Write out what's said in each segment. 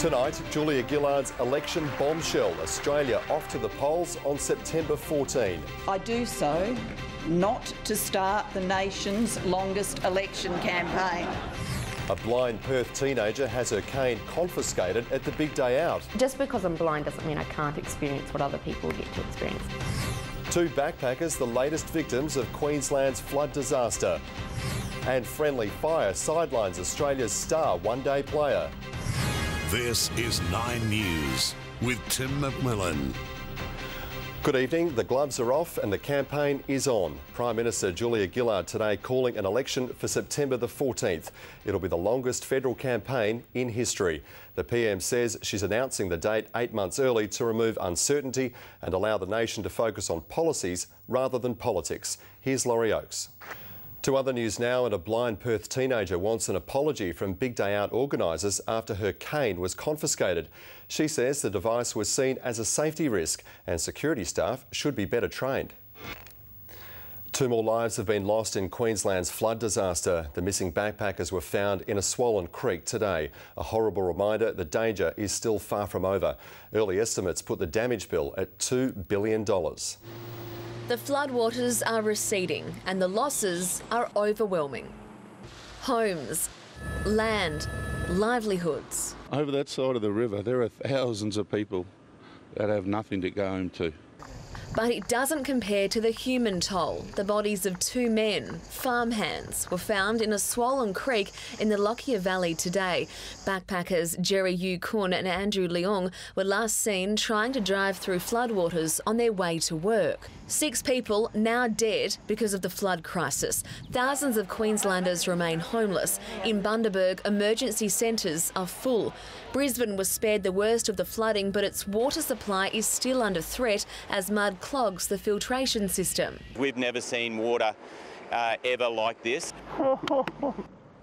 Tonight, Julia Gillard's election bombshell. Australia off to the polls on September 14. I do so not to start the nation's longest election campaign. A blind Perth teenager has her cane confiscated at the big day out. Just because I'm blind doesn't mean I can't experience what other people get to experience. Two backpackers, the latest victims of Queensland's flood disaster. And friendly fire sidelines Australia's star one-day player. This is 9 News with Tim McMillan. Good evening. The gloves are off and the campaign is on. Prime Minister Julia Gillard today calling an election for September the 14th. It'll be the longest federal campaign in history. The PM says she's announcing the date 8 months early to remove uncertainty and allow the nation to focus on policies rather than politics. Here's Laurie Oakes. To other news now, and a blind Perth teenager wants an apology from Big Day Out organisers after her cane was confiscated. She says the device was seen as a safety risk and security staff should be better trained. 2 more lives have been lost in Queensland's flood disaster. The missing backpackers were found in a swollen creek today. A horrible reminder the danger is still far from over. Early estimates put the damage bill at $2 billion. The floodwaters are receding and the losses are overwhelming. Homes, land, livelihoods. Over that side of the river, there are thousands of people that have nothing to go home to. But it doesn't compare to the human toll. The bodies of 2 men, farmhands, were found in a swollen creek in the Lockyer Valley today. Backpackers Jerry Yu Kun and Andrew Leong were last seen trying to drive through floodwaters on their way to work. 6 people now dead because of the flood crisis. Thousands of Queenslanders remain homeless. In Bundaberg, emergency centres are full. Brisbane was spared the worst of the flooding, but its water supply is still under threat as mud clogs the filtration system. We've never seen water ever like this.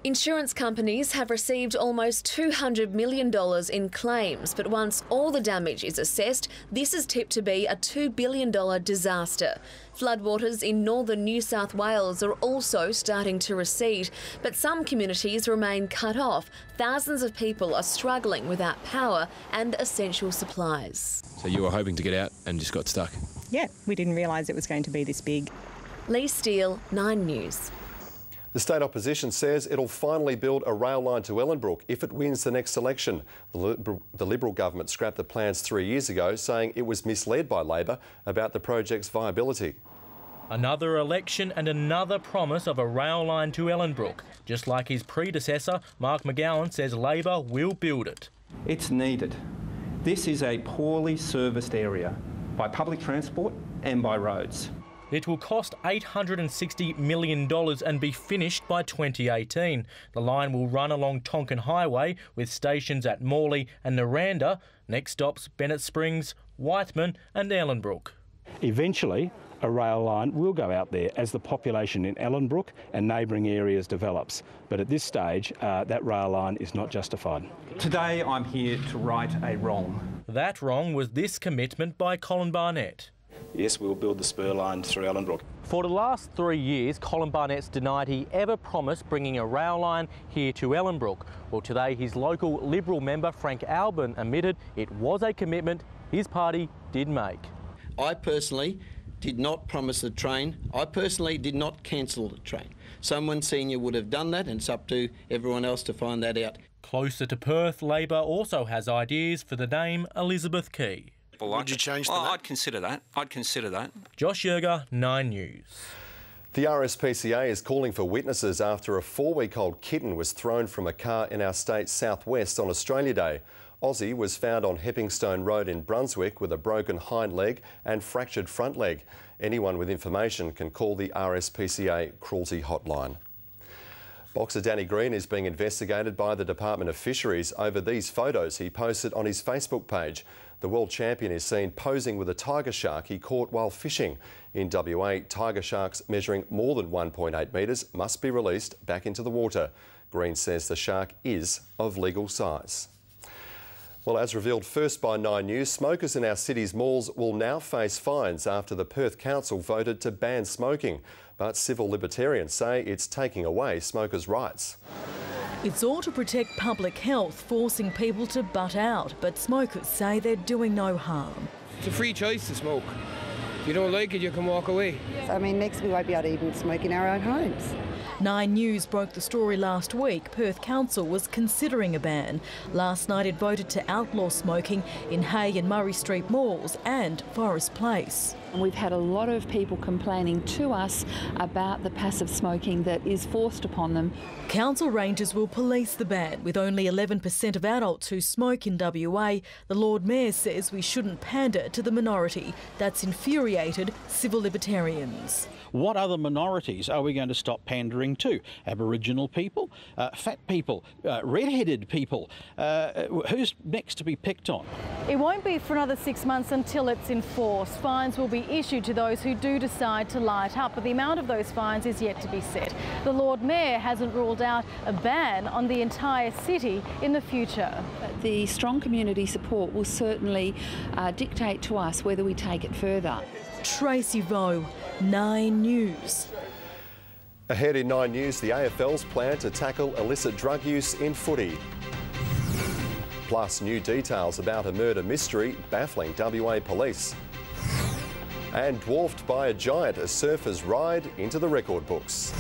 Insurance companies have received almost $200 million in claims, but once all the damage is assessed, this is tipped to be a $2 billion disaster. Floodwaters in northern New South Wales are also starting to recede, but some communities remain cut off. Thousands of people are struggling without power and essential supplies. So you were hoping to get out and just got stuck? Yeah, we didn't realise it was going to be this big. Lee Steele, 9 News. The state opposition says it'll finally build a rail line to Ellenbrook if it wins the next election. The Liberal government scrapped the plans 3 years ago, saying it was misled by Labor about the project's viability. Another election and another promise of a rail line to Ellenbrook. Just like his predecessor, Mark McGowan says Labor will build it. It's needed. This is a poorly serviced area by public transport and by roads. It will cost $860 million and be finished by 2018. The line will run along Tonkin Highway with stations at Morley and Naranda. Next stops Bennett Springs, Whiteman and Ellenbrook. Eventually, a rail line will go out there as the population in Ellenbrook and neighbouring areas develops. But at this stage, that rail line is not justified. Today I'm here to right a wrong. That wrong was this commitment by Colin Barnett. Yes, we'll build the spur line through Ellenbrook. For the last 3 years, Colin Barnett's denied he ever promised bringing a rail line here to Ellenbrook. Well, today his local Liberal member Frank Albin admitted it was a commitment his party did make. I personally did not promise the train. I personally did not cancel the train. Someone senior would have done that, and it's up to everyone else to find that out. Closer to Perth, Labor also has ideas for the name Elizabeth Quay. Would you change that? I'd consider that. Josh Yerger, 9 News. The RSPCA is calling for witnesses after a 4-week-old kitten was thrown from a car in our state's southwest on Australia Day. Aussie was found on Heppingstone Road in Brunswick with a broken hind leg and fractured front leg. Anyone with information can call the RSPCA Cruelty Hotline. Boxer Danny Green is being investigated by the Department of Fisheries over these photos he posted on his Facebook page. The world champion is seen posing with a tiger shark he caught while fishing. In WA, tiger sharks measuring more than 1.8 metres must be released back into the water. Green says the shark is of legal size. Well, as revealed first by 9 News, smokers in our city's malls will now face fines after the Perth Council voted to ban smoking. But civil libertarians say it's taking away smokers' rights. It's all to protect public health, forcing people to butt out, but smokers say they're doing no harm. It's a free choice to smoke. If you don't like it, you can walk away. I mean, next we won't be able to even smoke in our own homes. 9 News broke the story last week. Perth Council was considering a ban. Last night it voted to outlaw smoking in Hay and Murray Street malls and Forest Place. And we've had a lot of people complaining to us about the passive smoking that is forced upon them. Council rangers will police the ban. With only 11% of adults who smoke in WA, the Lord Mayor says we shouldn't pander to the minority. That's infuriated civil libertarians. What other minorities are we going to stop pandering to? Aboriginal people, fat people, red-headed people. Who's next to be picked on? It won't be for another 6 months until it's enforced. Fines will be issued to those who do decide to light up, but the amount of those fines is yet to be set. The Lord Mayor hasn't ruled out a ban on the entire city in the future. The strong community support will certainly dictate to us whether we take it further. Tracy Rowe, 9 News. Ahead in 9 News, the AFL's plan to tackle illicit drug use in footy. Plus new details about a murder mystery baffling WA police. And dwarfed by a giant, a surfer's ride into the record books.